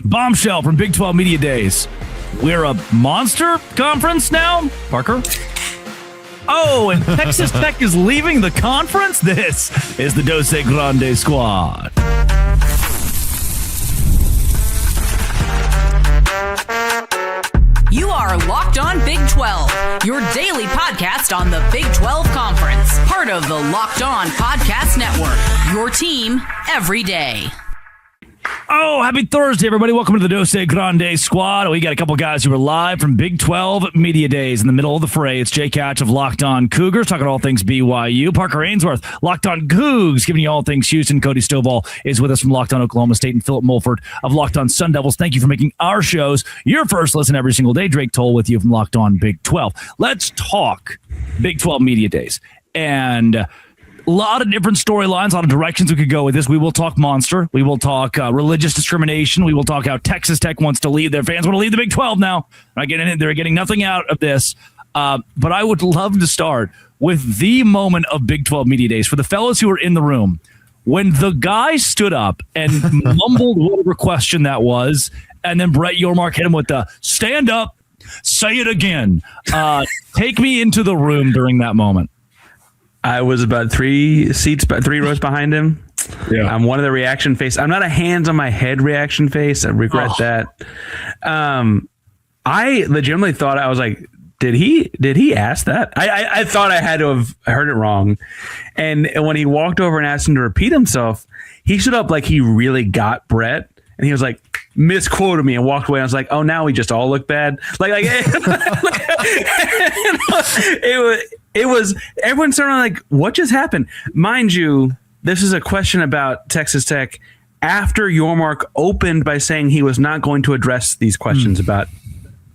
Bombshell from Big 12 Media Days. We're a monster conference now, Parker? Oh, and Texas Tech is leaving the conference? This is the Dose Grande Squad. You are Locked On Big 12, your daily podcast on the Big 12 Conference. Part of the Locked On Podcast Network, your team every day. Oh, happy Thursday, everybody. Welcome to the Dose Grande Squad. We got a couple guys who are live from Big 12 Media Days in the middle of the fray. It's Jake Hatch of Locked On Cougars, talking all things BYU. Parker Ainsworth, Locked On Cougs, giving you all things Houston. Cody Stovall is with us from Locked On Oklahoma State, and Philip Mulford of Locked On Sun Devils. Thank you for making our shows your first listen every single day. Drake Toll with you from Locked On Big 12. Let's talk Big 12 Media Days. And a lot of different storylines, a lot of directions we could go with this. We will talk monster. We will talk religious discrimination. We will talk how Texas Tech wants to leave. Their fans want to leave the Big 12 now. They're getting nothing out of this. But I would love to start with the moment of Big 12 Media Days. For the fellas who were in the room, when the guy stood up and mumbled whatever question that was, and then Brett Yormark hit him with the stand up, say it again. Take me into the room during that moment. I was about three rows behind him. Yeah. I'm one of the reaction face. I'm not a hands on my head reaction face. I regret that. I legitimately thought, I was like, did he ask that? I thought I had to have heard it wrong. And when he walked over and asked him to repeat himself, he stood up like he really got Brett. And he was like, misquoted me, and walked away. I was like, oh, now we just all look bad. It was everyone started like, what just happened? Mind you, this is a question about Texas Tech after Yormark opened by saying he was not going to address these questions about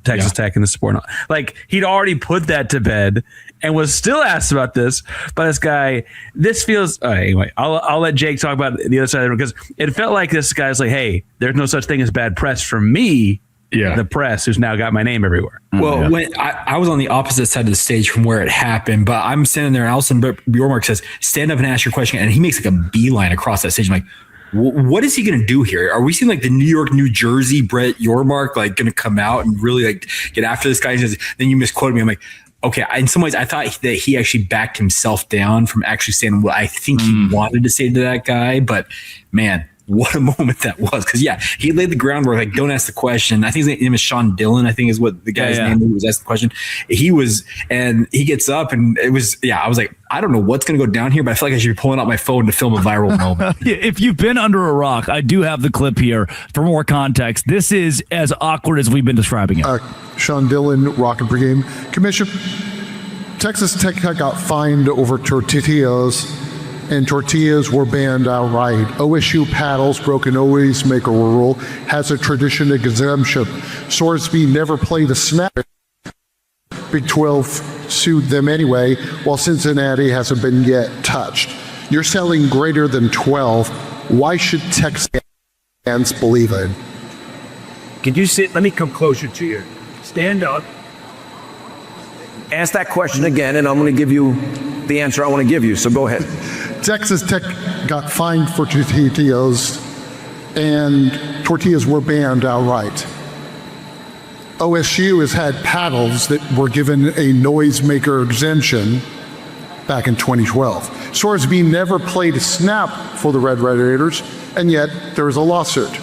Texas Tech and the sport. Like, he'd already put that to bed and was still asked about this by this guy. This feels anyway. I'll let Jake talk about the other side of the room, because it felt like this guy's like, hey, there's no such thing as bad press for me. Yeah, the press, who's now got my name everywhere. Well, when I was on the opposite side of the stage from where it happened, but I'm standing there, and all of a sudden Bjormark says, stand up and ask your question. And he makes like a beeline across that stage. I'm like, what is he going to do here? Are we seeing like the New York, New Jersey Brett Yormark like going to come out and really like get after this guy? Then you misquoted me. I'm like, okay. In some ways, I thought that he actually backed himself down from actually saying what I think he wanted to say to that guy. But man, what a moment that was. Because, he laid the groundwork. Like, don't ask the question. I think his name is Sean Dillon, I think is what the guy's name was asked the question. And he gets up, and it was, I was like, I don't know what's going to go down here, but I feel like I should be pulling out my phone to film a viral moment. If you've been under a rock, I do have the clip here for more context. This is as awkward as we've been describing it. Sean Dillon, Rocket Brigade. Commission, Texas Tech got fined over tortillas, and tortillas were banned outright. OSU paddles broke an always maker rule, has a tradition exemption. Sorsby never played a snap. Big 12 sued them anyway, while Cincinnati hasn't been yet touched. You're selling greater than 12. Why should Texas fans believe it? Could you sit? Let me come closer to you. Stand up. Ask that question again, and I'm going to give you the answer I want to give you. So go ahead. Texas Tech got fined for tortillas, and tortillas were banned outright. OSU has had paddles that were given a noisemaker exemption back in 2012. Sorsby never played a snap for the Red Raiders, and yet there is a lawsuit.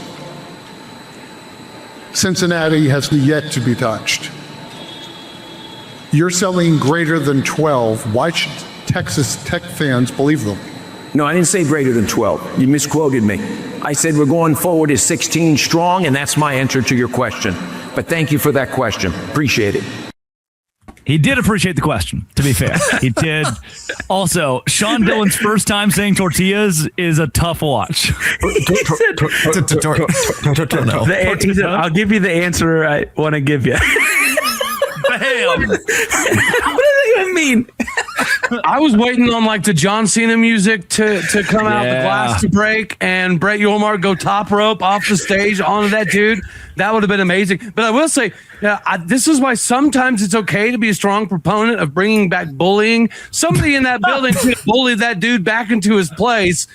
Cincinnati has yet to be touched. You're selling greater than 12. Why should Texas Tech fans believe them? No, I didn't say greater than 12. You misquoted me. I said we're going forward as 16 strong, and that's my answer to your question. But thank you for that question. Appreciate it. He did appreciate the question, to be fair. He did. Also, Sean Dillon's first time saying tortillas is a tough watch. He said, I'll give you the answer I want to give you. Bam! What does that even mean? I was waiting on like the John Cena music to come out, the glass to break, and Brett Yormark go top rope off the stage onto that dude. That would have been amazing. But I will say, this is why sometimes it's okay to be a strong proponent of bringing back bullying. Somebody in that building could bully that dude back into his place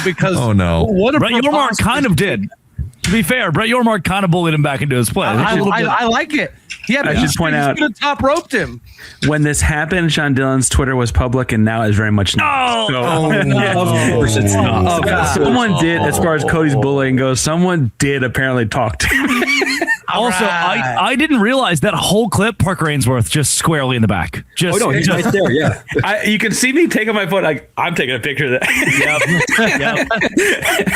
because oh no, what a Brett Yormark kind of did. To be fair, Brett Yormark kind of bullied him back into his play. I like it. Yeah, but I should point out, he's gonna top roped him. when this happened, Sean Dillon's Twitter was public, and now is very much not. Of course it's not. Someone did, as far as Cody's bullying goes, someone did apparently talk to him. Also, I didn't realize that whole clip, Parker Ainsworth just squarely in the back. Just, He's right there. Yeah. You can see me taking my phone. Like, I'm taking a picture of that.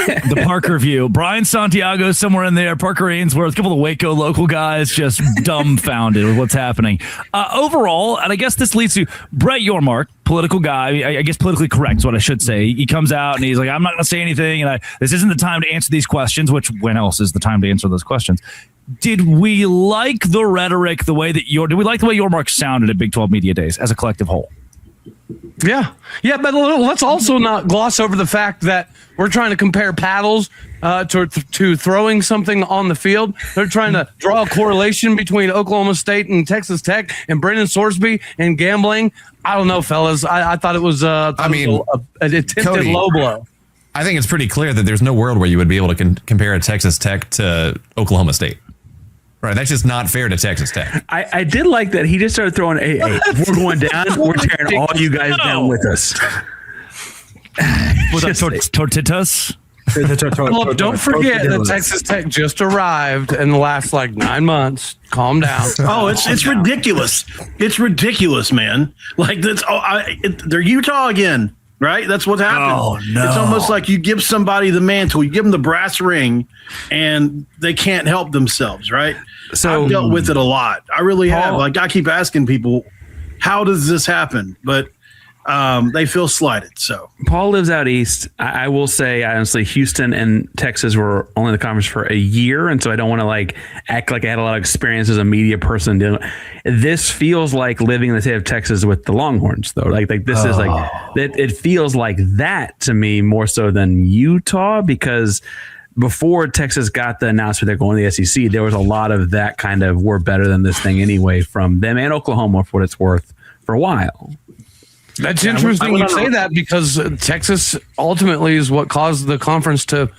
Yep. The Parker view. Brian Santiago somewhere in there. Parker Ainsworth, a couple of Waco local guys just dumbfounded with what's happening. Overall, and I guess this leads to Brett Yormark, political guy. I guess politically correct is what I should say. He comes out and he's like, I'm not going to say anything. And this isn't the time to answer these questions, which when else is the time to answer those questions? Did we like the rhetoric, did we like the way Yormark sounded at Big 12 Media Days as a collective whole? Yeah, but let's also not gloss over the fact that we're trying to compare paddles to throwing something on the field. They're trying to draw a correlation between Oklahoma State and Texas Tech and Brendan Sorsby and gambling. I don't know, fellas. I thought it was an attempted Cody, low blow. I think it's pretty clear that there's no world where you would be able to compare a Texas Tech to Oklahoma State. Right, that's just not fair to Texas Tech. I did like that he just started throwing, hey, if we're going down, we're tearing all you guys down with us. Was that Tortitas? Well, don't forget that Texas Tech just arrived in the last 9 months. Calm down. Oh, it's ridiculous. It's ridiculous, man. Like they're Utah again, right? That's what happened. Oh, no. It's almost like you give somebody the mantle, you give them the brass ring, and they can't help themselves, right? So I've dealt with it a lot. I really have. Like I keep asking people, how does this happen? But they feel slighted. So Paul lives out east. I will say, honestly, Houston and Texas were only in the conference for a year, and so I don't want to act like I had a lot of experience as a media person. This feels like living in the state of Texas with the Longhorns, though. This is it feels like that to me more so than Utah, because before Texas got the announcement they're going to the SEC, there was a lot of that kind of we're better than this thing anyway from them and Oklahoma, for what it's worth, for a while. That's interesting you say that, because Texas ultimately is what caused the conference to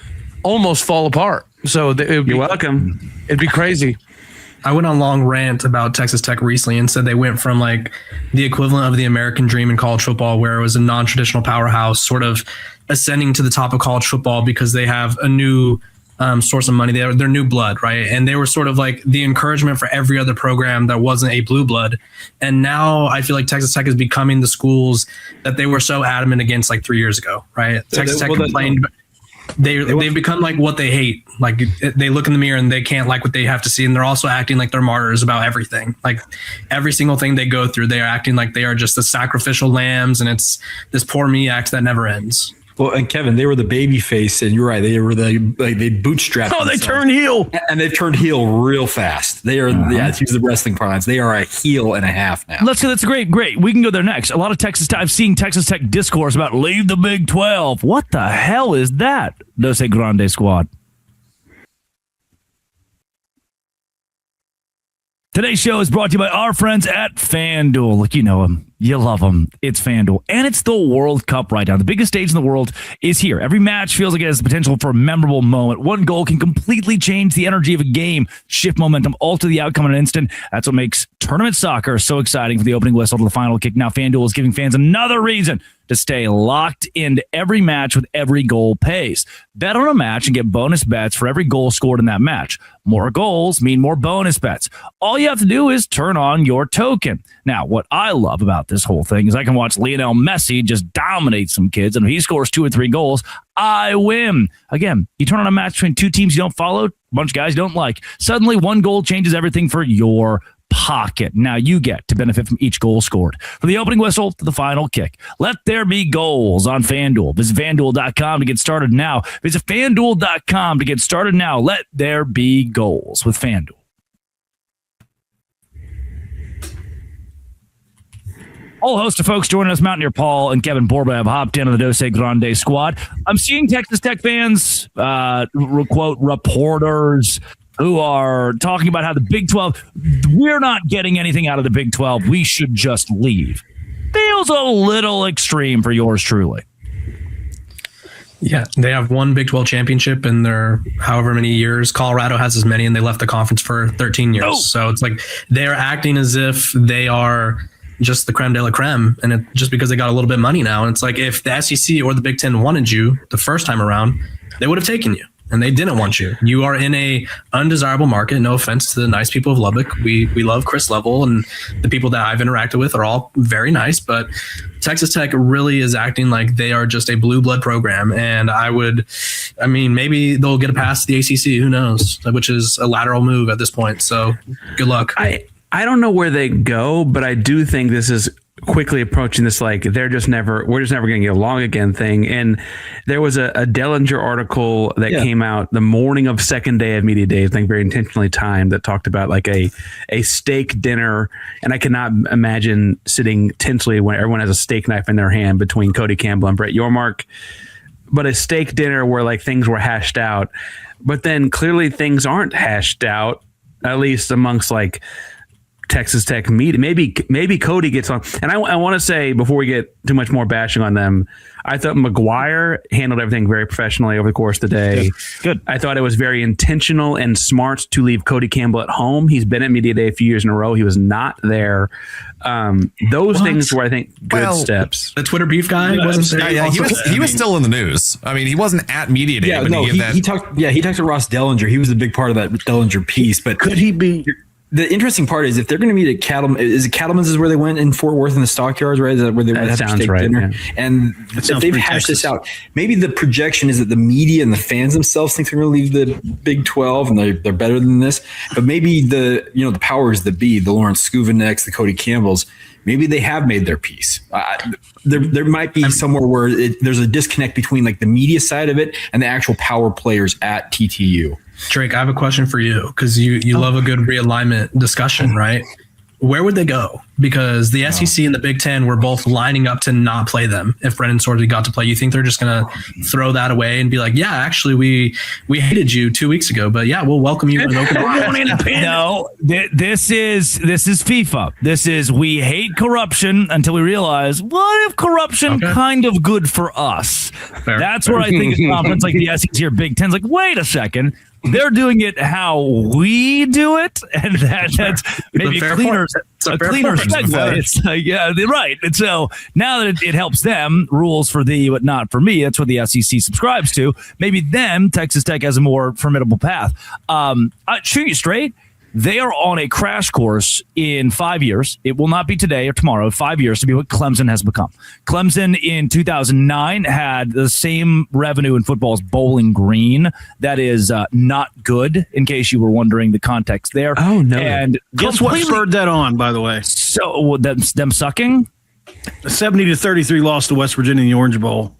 almost fall apart. So you're welcome. It'd be crazy. I went on a long rant about Texas Tech recently and said they went from the equivalent of the American dream in college football, where it was a non-traditional powerhouse sort of ascending to the top of college football because they have a new source of money. They're new blood, right? And they were sort of the encouragement for every other program that wasn't a blue blood. And now I feel like Texas Tech is becoming the schools that they were so adamant against 3 years ago, right? Texas Tech complained. They've become what they hate. They look in the mirror and they can't like what they have to see, and they're also acting like they're martyrs about everything. Every single thing they go through, they are acting like they are just the sacrificial lambs, and it's this poor me act that never ends. Well, and Kevin, they were the baby face, and you're right. They were they bootstrapped. Oh, they turned heel, and they've turned heel real fast. They are, to use the wrestling parlance, they are a heel and a half now. That's great. We can go there next. A lot of I've seen Texas Tech discourse about leave the Big 12. What the hell is that? Dose Grande squad. Today's show is brought to you by our friends at FanDuel. Look, you know them. You love them. It's FanDuel. And it's the World Cup right now. The biggest stage in the world is here. Every match feels like it has the potential for a memorable moment. One goal can completely change the energy of a game, shift momentum, alter the outcome in an instant. That's what makes tournament soccer so exciting, from the opening whistle to the final kick. Now FanDuel is giving fans another reason to stay locked into every match with every goal pays. Bet on a match and get bonus bets for every goal scored in that match. More goals mean more bonus bets. All you have to do is turn on your token. Now, what I love about this whole thing is I can watch Lionel Messi just dominate some kids, and if he scores 2 or 3 goals, I win. Again, you turn on a match between two teams you don't follow, a bunch of guys you don't like. Suddenly, one goal changes everything for your pocket. Now you get to benefit from each goal scored, from the opening whistle to the final kick. Let there be goals on FanDuel. Visit FanDuel.com to get started now. Visit FanDuel.com to get started now. Let there be goals with FanDuel. Whole host of folks joining us. Mountaineer Paul and Kevin Borba have hopped into the Dose Grande squad. I'm seeing Texas Tech fans, quote, reporters who are talking about how the Big 12, we're not getting anything out of the Big 12. We should just leave. Feels a little extreme for yours truly. Yeah, they have one Big 12 championship in their however many years. Colorado has as many, and they left the conference for 13 years. So it's like they're acting as if they are just the creme de la creme, and just because they got a little bit of money now. And it's like if the SEC or the Big Ten wanted you the first time around, they would have taken you. And they didn't want you. You are in a undesirable market. No offense to the nice people of Lubbock. We love Chris Level, and the people that I've interacted with are all very nice. But Texas Tech really is acting like they are just a blue blood program. And maybe they'll get a pass to the ACC. Who knows? Which is a lateral move at this point. So good luck. I don't know where they go, but I do think this is quickly approaching this like we're just never going to get along again thing. And there was a Dellinger article that came out the morning of second day of media day, I think very intentionally timed, that talked about like a steak dinner. And I cannot imagine sitting tensely when everyone has a steak knife in their hand between Cody Campbell and Brett Yormark, but a steak dinner where like things were hashed out, but then clearly things aren't hashed out, at least amongst like Texas Tech media. Maybe Cody gets on. And I want to say, before we get too much more bashing on them, I thought McGuire handled everything very professionally over the course of the day. Good. I thought it was very intentional and smart to leave Cody Campbell at home. He's been at media day a few years in a row. He was not there. Those things were, I think, good steps. The Twitter beef guy wasn't there. Yeah, he was still in the news. I mean, he wasn't at media day. Yeah, no, he talked to Ross Dellinger. He was a big part of that Dellinger piece. But could he be? The interesting part is if they're going to meet at Cattleman's is where they went in Fort Worth in the stockyards, right? Is that where they would have to take dinner? Yeah. And if they've hashed this out, maybe the projection is that the media and the fans themselves think they're going to leave the Big 12 and they're better than this. But maybe the powers that be, the Lawrence Skuvaneks, the Cody Campbells, maybe they have made their peace. There might be somewhere where there's a disconnect between like the media side of it and the actual power players at TTU. Drake, I have a question for you because you love a good realignment discussion, right? Where would they go? Because the SEC and the Big Ten were both lining up to not play them if Brennan Swordsby got to play. You think they're just going to throw that away and be like, yeah, actually, we hated you 2 weeks ago, but yeah, we'll welcome you. No, this is FIFA. This is we hate corruption until we realize what if corruption kind of good for us? Fair. That's where I think a conference like the SEC or Big Ten's like, wait a second. They're doing it how we do it, and that's maybe a cleaner segue. It's like, yeah, right. And so now that it helps them, rules for thee, but not for me. That's what the SEC subscribes to. Maybe then Texas Tech has a more formidable path. Shoot you straight. They are on a crash course in 5 years. It will not be today or tomorrow, 5 years to be what Clemson has become. Clemson in 2009 had the same revenue in football as Bowling Green. That is not good, in case you were wondering the context there. Oh, no. And guess what spurred that on, by the way? So them sucking? A 70-33 loss to West Virginia in the Orange Bowl.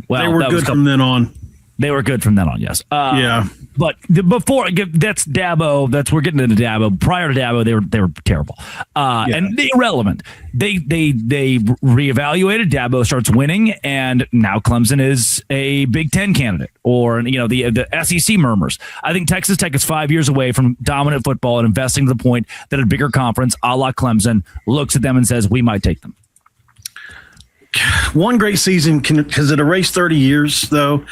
Well, they were good from then on. They were good from then on, yes. Yeah. But before, that's Dabo. We're getting into Dabo. Prior to Dabo, they were terrible and irrelevant. They reevaluated. Dabo starts winning, and now Clemson is a Big Ten candidate. Or the SEC murmurs. I think Texas Tech is 5 years away from dominant football and investing to the point that a bigger conference, a la Clemson, looks at them and says, "We might take them." One great season because it erased 30 years, though.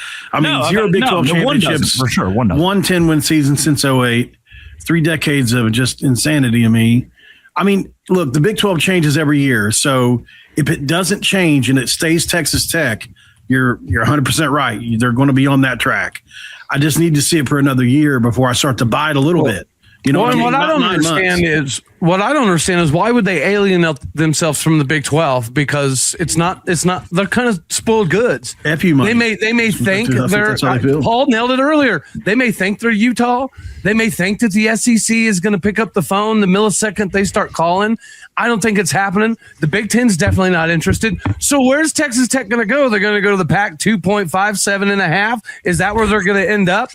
Zero Big 12 championships. For sure. One 10-win season since 2008. 3 decades of just insanity to me. I mean, look, the Big 12 changes every year. So if it doesn't change and it stays Texas Tech, you're 100% right. They're going to be on that track. I just need to see it for another year before I start to buy it a little bit. What I don't understand is why would they alienate themselves from the Big 12? Because it's not they're kind of spoiled goods. F you money. They may think they're Paul nailed it earlier. They may think they're Utah. They may think that the SEC is going to pick up the phone the millisecond they start calling. I don't think it's happening. The Big Ten's definitely not interested. So where's Texas Tech going to go? They're going to go to the Pac 2.57.5. Is that where they're going to end up?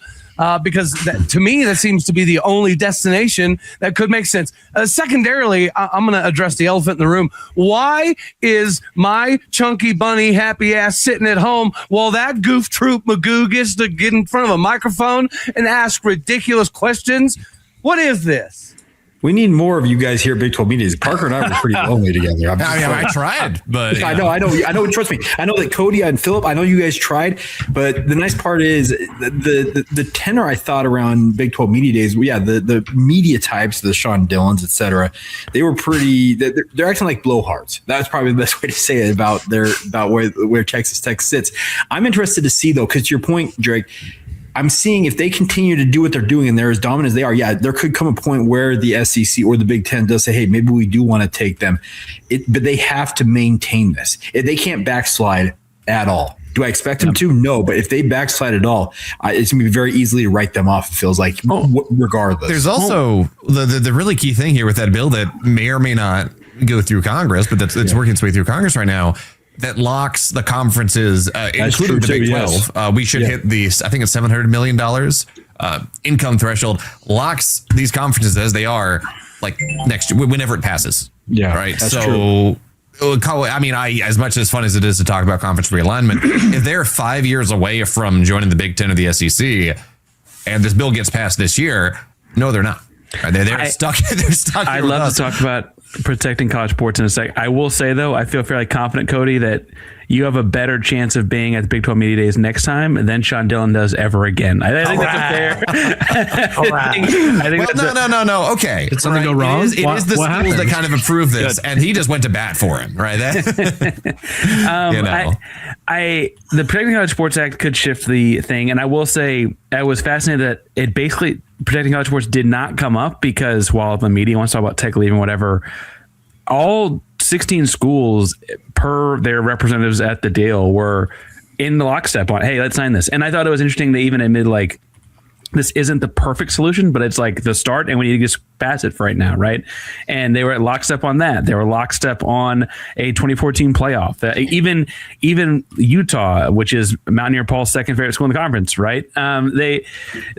Because to me, that seems to be the only destination that could make sense. Secondarily, I'm going to address the elephant in the room. Why is my chunky bunny happy ass sitting at home while that goof troop Magoo gets to get in front of a microphone and ask ridiculous questions? What is this? We need more of you guys here at Big 12 Media. Parker and I were pretty lonely together. I tried, but I know. Trust me. I know that Cody and Philip, I know you guys tried, but the nice part is the tenor I thought around Big 12 Media Days, the media types, the Sean Dillons, et cetera, they were pretty, they're acting like blowhards. That's probably the best way to say it about where Texas Tech sits. I'm interested to see, though, because to your point, Drake, I'm seeing if they continue to do what they're doing and they're as dominant as they are, there could come a point where the SEC or the Big Ten does say, hey, maybe we do want to take them. But they have to maintain this. They can't backslide at all. Do I expect them to? No, but if they backslide at all, it's going to be very easily to write them off, it feels like, regardless. There's also the really key thing here with that bill that may or may not go through Congress, but it's working its way through Congress right now, that locks the conferences, including the Big 12. Yes. We should hit I think it's $700 million income threshold, locks these conferences as they are, like next year, whenever it passes. Yeah, right. So, I mean, as much as fun as it is to talk about conference realignment, if they're 5 years away from joining the Big Ten or the SEC, and this bill gets passed this year, no, they're not. They're stuck. They're stuck. I'd love to talk about protecting college sports in a sec. I will say, though, I feel fairly confident, Cody, that you have a better chance of being at the Big 12 Media Days next time than Sean Dillon does ever again. I think that's fair. No. Okay. Did something go wrong? It is the schools that kind of approve this, and he just went to bat for him, right? The Protecting College Sports Act could shift the thing, and I will say I was fascinated that it basically Protecting College Sports did not come up because while the media wants to talk about tech leaving, whatever, all 16 schools per their representatives at the deal were in the lockstep on, hey, let's sign this. And I thought it was interesting they even admitted, like, this isn't the perfect solution, but it's like the start, and we need to just pass it for right now, right? And they were at lockstep on that. They were lockstep on a 2014 playoff. Even Utah, which is Mountaineer Paul's second favorite school in the conference, right?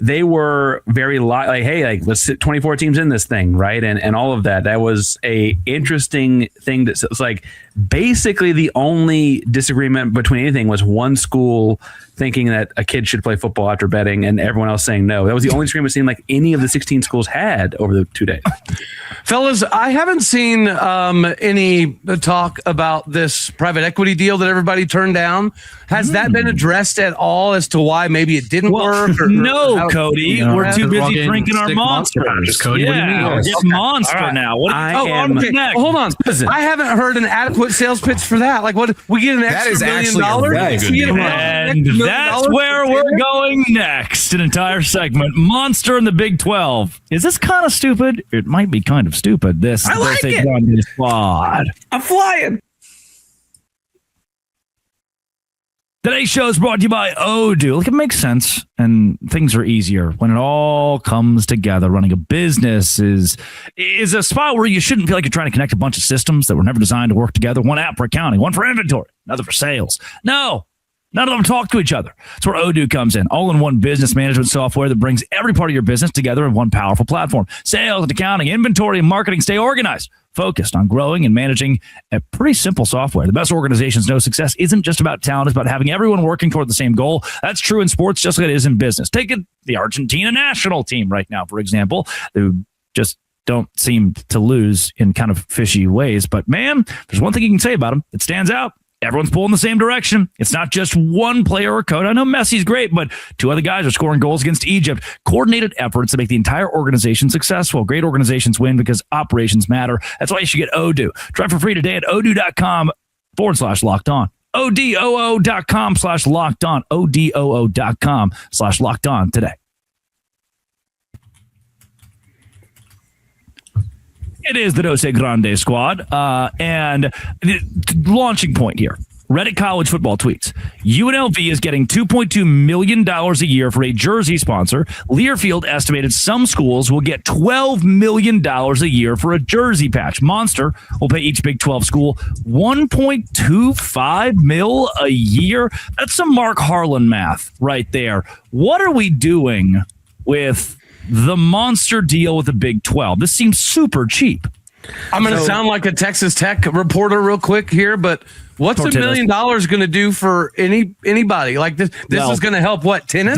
They were very like, hey, like, let's sit 24 teams in this thing, right? And all of that. That was a interesting thing. That was like basically the only disagreement between anything was one school thinking that a kid should play football after betting and everyone else saying no. That was the only disagreement seen like any of the 16 schools had over the 2 days. Fellas, I haven't seen any talk about this private equity deal that everybody turned down. Has that been addressed at all as to why maybe it didn't work? No, Cody. We're too busy drinking our monsters. Cody, yeah, what do you mean? It's monster now. What hold on. Listen, I haven't heard an adequate sales pitch for that. Like, what? We get an extra $1 million? And that's where we're going next. An entire segment. Monster in the Big 12. Is this kind of stupid? It might be kind of stupid. This I like it. Squad. I'm flying. Today's show is brought to you by Odoo. Like, it makes sense, and things are easier when it all comes together. Running a business is a spot where you shouldn't feel like you're trying to connect a bunch of systems that were never designed to work together. One app for accounting, one for inventory, another for sales. No, none of them talk to each other. That's where Odoo comes in. All-in-one business management software that brings every part of your business together in one powerful platform. Sales and accounting, inventory, and marketing stay organized, focused on growing and managing a pretty simple software. The best organizations know success isn't just about talent. It's about having everyone working toward the same goal. That's true in sports just like it is in business. Take the Argentina national team right now, for example, who just don't seem to lose in kind of fishy ways. But, man, there's one thing you can say about them. It stands out. Everyone's pulling the same direction. It's not just one player or coach. I know Messi's great, but two other guys are scoring goals against Egypt. Coordinated efforts to make the entire organization successful. Great organizations win because operations matter. That's why you should get Odoo. Try for free today at odoo.com/locked-on. odoo.com/locked-on. odoo.com/locked-on today. It is the Dose Grande squad. And the launching point here. Reddit College Football tweets. UNLV is getting $2.2 million a year for a jersey sponsor. Learfield estimated some schools will get $12 million a year for a jersey patch. Monster will pay each Big 12 school $1.25 million a year. That's some Mark Harlan math right there. What are we doing with the monster deal with the Big 12? This seems super cheap. I'm going to sound like a Texas Tech reporter real quick here, but what's $1 million going to do for anybody? Like this is going to help what, tennis?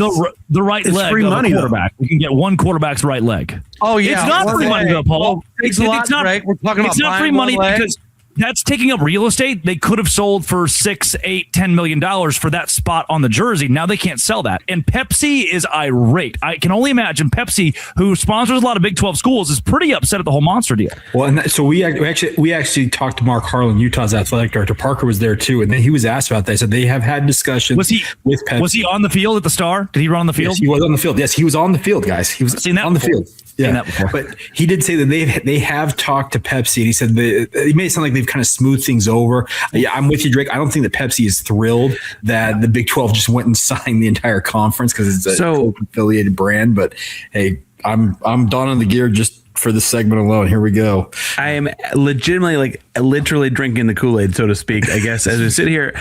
The right it's leg free of money, a quarterback. We can get one quarterback's right leg. Oh yeah, it's not free money though, Paul. It's not. We're talking about not free money because that's taking up real estate. They could have sold for $6, $8, $10 million for that spot on the jersey. Now they can't sell that. And Pepsi is irate. I can only imagine Pepsi, who sponsors a lot of Big 12 schools, is pretty upset at the whole Monster deal. Well, and so we actually talked to Mark Harlan, Utah's athletic director. Parker was there too, and then he was asked about that. He said they have had discussions with Pepsi. Was he on the field at the Star? Did he run on the field? Yes, he was on the field. Yes, he was on the field, guys. He was on the field. Yeah, but he did say that they have talked to Pepsi, and he said he made it sound like they've kind of smoothed things over. Yeah, I'm with you, Drake. I don't think that Pepsi is thrilled that the Big 12 just went and signed the entire conference because it's a affiliated brand. But hey, I'm donning the gear just for this segment alone. Here we go. I am legitimately, literally drinking the Kool-Aid, so to speak. I guess as we sit here,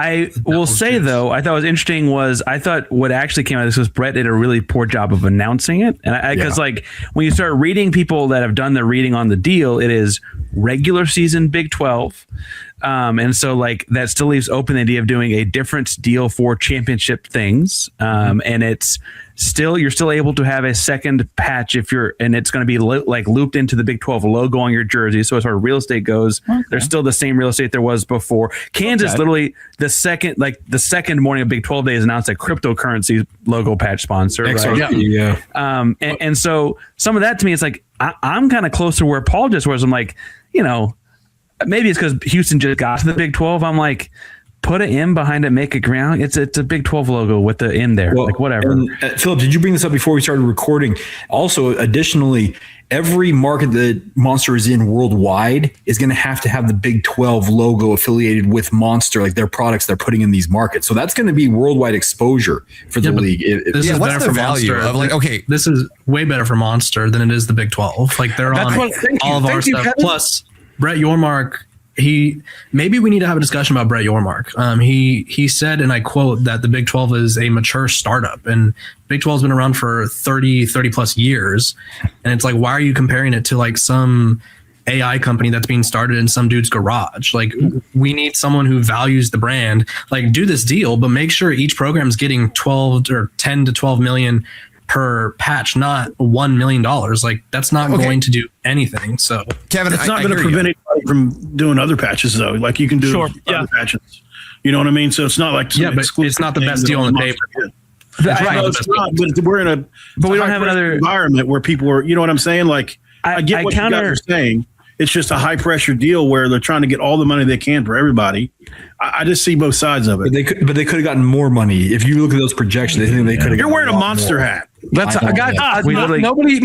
I will say, though, I thought was interesting was I thought what actually came out of this was Brett did a really poor job of announcing it. And because when you start reading people that have done their reading on the deal, it is regular season Big 12. And so that still leaves open the idea of doing a different deal for championship things. And it's you're still able to have a second patch and it's going to be looped into the Big 12 logo on your jersey. So as far as real estate goes, there's still the same real estate there was before. Kansas literally the second morning of Big 12 days announced a cryptocurrency logo patch sponsor. Right? Yeah. And so some of that to me, it's like, I'm kind of close to where Paul just was. I'm like, maybe it's because Houston just got to the Big 12. I'm like, put an M behind it, make it ground. It's a Big 12 logo with the M there, whatever. And, Philip, did you bring this up before we started recording? Also, additionally, every market that Monster is in worldwide is going to have the Big 12 logo affiliated with Monster, like their products they're putting in these markets. So that's going to be worldwide exposure for the league. This is better for Monster. This is way better for Monster than it is the Big 12. Like they're on all of our stuff. Plus, Brett Yormark. Maybe we need to have a discussion about Brett Yormark. He said, and I quote, that the Big 12 is a mature startup, and Big 12 has been around for 30 plus years. And it's like, why are you comparing it to some AI company that's being started in some dude's garage? Like, we need someone who values the brand. Like, do this deal, but make sure each program is getting 12 or 10 to 12 million per patch, not $1 million. Like, that's not going to do anything. So, Kevin, it's not going to prevent anybody from doing other patches, though. Like, you can do other patches. You know what I mean? So it's not like but it's not the best deal on the paper. But we don't have another environment where people are. You know what I'm saying? Like, I get what you guys are saying. It's just a high pressure deal where they're trying to get all the money they can for everybody. I just see both sides of it. But they could have gotten more money if you look at those projections. I think they could have. You're wearing a Monster hat. That's nobody's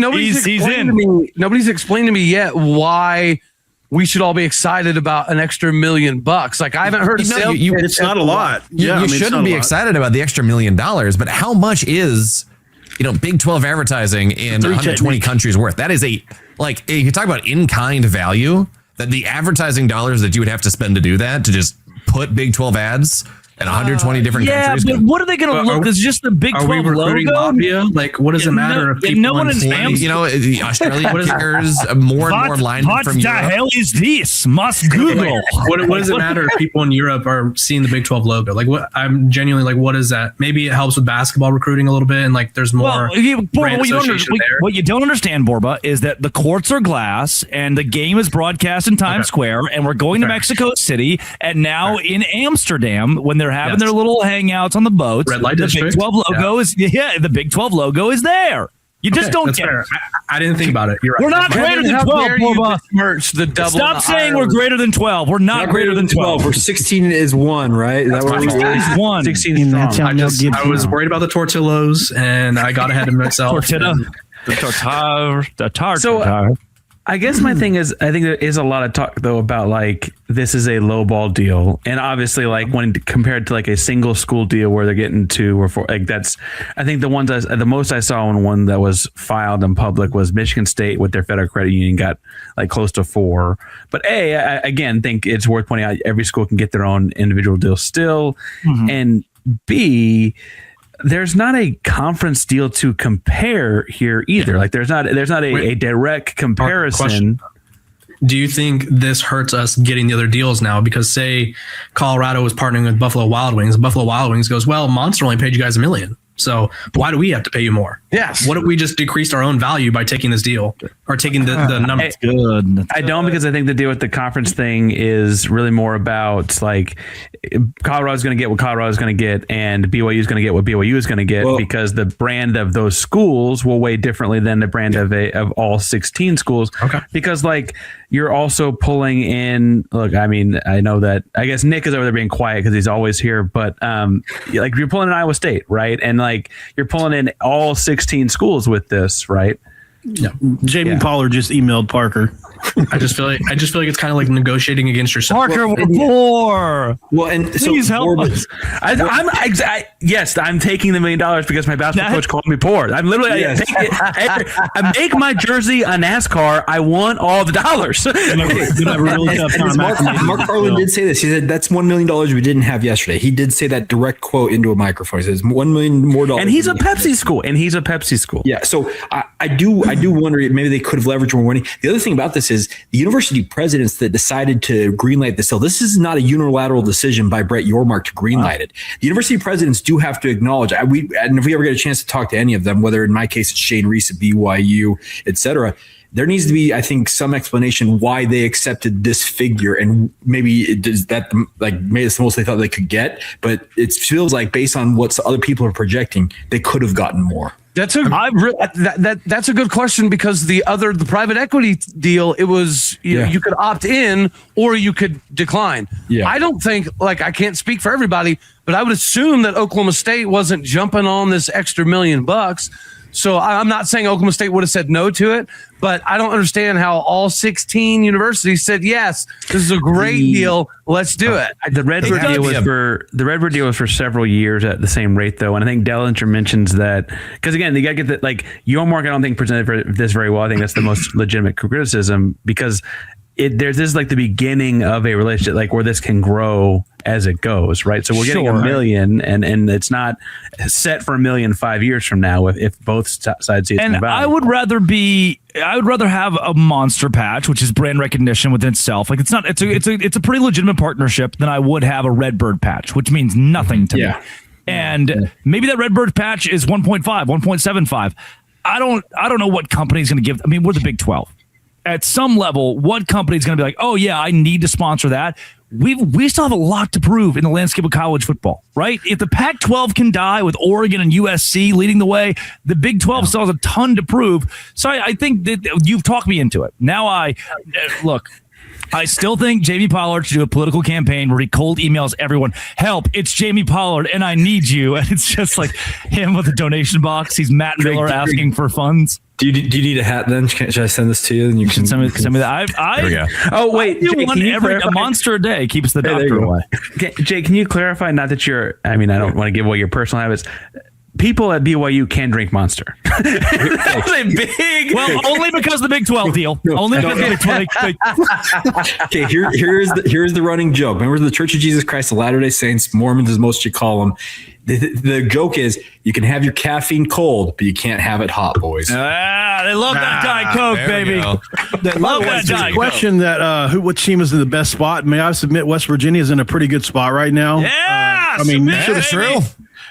explained to me yet why we should all be excited about an extra $1 million. Like, I haven't heard of sales. It's not a lot. You shouldn't be excited about the extra $1 million, but how much is Big 12 advertising in 120 countries worth? That is if you talk about in-kind value, that the advertising dollars that you would have to spend to do that, to just put Big 12 ads in 120 different countries. Yeah, but what are they going to look? Is just the Big 12 logo? Mafia? Like, what does it matter if people no one in the Australian kickers more and more linemen from Europe. What the hell is this? Must Google. What does it matter if people in Europe are seeing the Big 12 logo? Like, what? I'm genuinely like, what is that? Maybe it helps with basketball recruiting a little bit, and there's more. What you don't understand, Borba, is that the courts are glass, and the game is broadcast in Times Square, and we're going to Mexico City, and now in Amsterdam when they're having their little hangouts on the boats. Red light the district. Big 12 logo is the Big 12 logo is there. You just don't get it. I didn't think about it. You're right. We're not greater than 12, Borba. Merch the double. Stop saying we're greater than 12. We're not greater than 12. We're 16 is 1, right? Is that what is 1. 16 I was worried about the tortillas, and I got ahead of myself. Tortilla. The tartar. So, I guess my thing is, I think there is a lot of talk though about this is a lowball deal, and obviously when compared to a single school deal where they're getting 2 or 4, that's, I think the ones the most I saw in one that was filed in public was Michigan State with their Federal Credit Union got close to 4. But I again think it's worth pointing out every school can get their own individual deal still, and B, there's not a conference deal to compare here either. There's not a direct comparison. do you think this hurts us getting the other deals now? Because say Colorado was partnering with Buffalo Wild Wings. Buffalo Wild Wings goes, well, Monster only paid you guys $1 million. So why do we have to pay you more? Yes. What if we just decreased our own value by taking this deal or taking the numbers? Good. I don't, because I think the deal with the conference thing is really more about like Colorado's going to get what Colorado's going to get, and BYU is going to get what BYU is going to get, because the brand of those schools will weigh differently than the brand of all 16 schools. Okay. Because like you're also pulling in. Look, I mean, I know that I guess Nick is over there being quiet because he's always here, but like you're pulling in Iowa State, right? And like you're pulling in all 16 schools with this, right? Yeah. Jamie Pollard just emailed Parker. I just feel like it's kind of like negotiating against yourself. Parker, we're poor. Well, and Please help us. Yes, I'm taking the $1 million because my basketball coach called me poor. I'm literally I make my jersey a NASCAR. I want all the dollars. Mark Carlin did say this. He said that's $1 million we didn't have yesterday. He did say that direct quote into a microphone. He says $1 million more dollars. And he's a Pepsi school. Yeah. So I do wonder if maybe they could have leveraged more money. The other thing about this is the university presidents that decided to greenlight this deal. This is not a unilateral decision by Brett Yormark to greenlight it. The university presidents do have to acknowledge. And if we ever get a chance to talk to any of them, whether in my case it's Shane Reese at BYU, et cetera, there needs to be, I think, some explanation why they accepted this figure, and maybe it does that like maybe it's the most they thought they could get, but it feels like based on what other people are projecting, they could have gotten more. That's a good question, because the private equity deal, it was you could opt in or you could decline. Yeah. I don't think, like, I can't speak for everybody, but I would assume that Oklahoma State wasn't jumping on this extra $1 million. So I'm not saying Oklahoma State would have said no to it, but I don't understand how all 16 universities said, yes, this is a great deal. Let's do it. The Redbird deal was for several years at the same rate, though. And I think Dellinger mentions that, because again, you got to get that, like, Yormark, I don't think presented this very well. I think that's the most legitimate criticism, because this is like the beginning of a relationship, like where this can grow as it goes, right? So we're getting $1 million, and it's not set for $1 million 5 years from now if both sides see it. And I would rather have a monster patch, which is brand recognition within itself. Like it's a pretty legitimate partnership, than I would have a Redbird patch, which means nothing to me. And maybe that Redbird patch is 1.5, 1.75. I don't know what company's going to give. I mean, we're the Big 12. At some level, what company is going to be like, oh yeah, I need to sponsor that? We still have a lot to prove in the landscape of college football, right? If the Pac-12 can die with Oregon and USC leading the way, the Big 12 still has a ton to prove. So I think that you've talked me into it. Now I still think Jamie Pollard should do a political campaign where he cold emails everyone, help, it's Jamie Pollard and I need you. And it's just like him with a donation box. He's Matt Miller asking for funds. Do you need a hat then? Should I send this to you? And you can send me that. There we go. Oh, wait. Jake, a monster a day keeps the doctor away. Jay, can you clarify, not that I don't want to give away your personal habits. People at BYU can drink Monster. That's a big. Well, only because of the Big 12 deal. Only because of the Big 12. Okay, here's the running joke. Remember the Church of Jesus Christ of Latter-day Saints, Mormons as most you call them. The joke is you can have your caffeine cold, but you can't have it hot, boys. They love that Diet Coke, baby. They love that Diet Coke. Question that which team is in the best spot? May I submit West Virginia is in a pretty good spot right now? Yeah, I mean, that's real.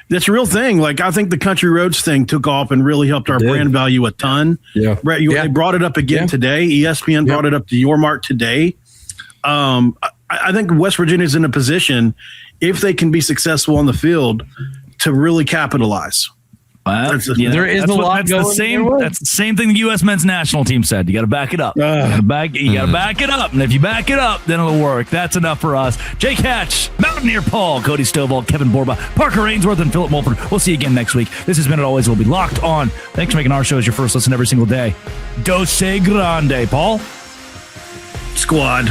That's a real thing. Like, I think the Country Roads thing took off and really helped our brand value a ton. Yeah. Brett, they brought it up again today. ESPN brought it up to Yormark today. I think West Virginia is in a position, if they can be successful on the field, to really capitalize. Well, there is a lot going on. That's the same thing the U.S. men's national team said. You got to back it up. You got to back it up. And if you back it up, then it'll work. That's enough for us. Jake Hatch, Mountaineer Paul, Cody Stovall, Kevin Borba, Parker Ainsworth, and Philip Mulford. We'll see you again next week. This has been It Always Will Be Locked On. Thanks for making our show as your first listen every single day. Dose Grande, Paul. Squad.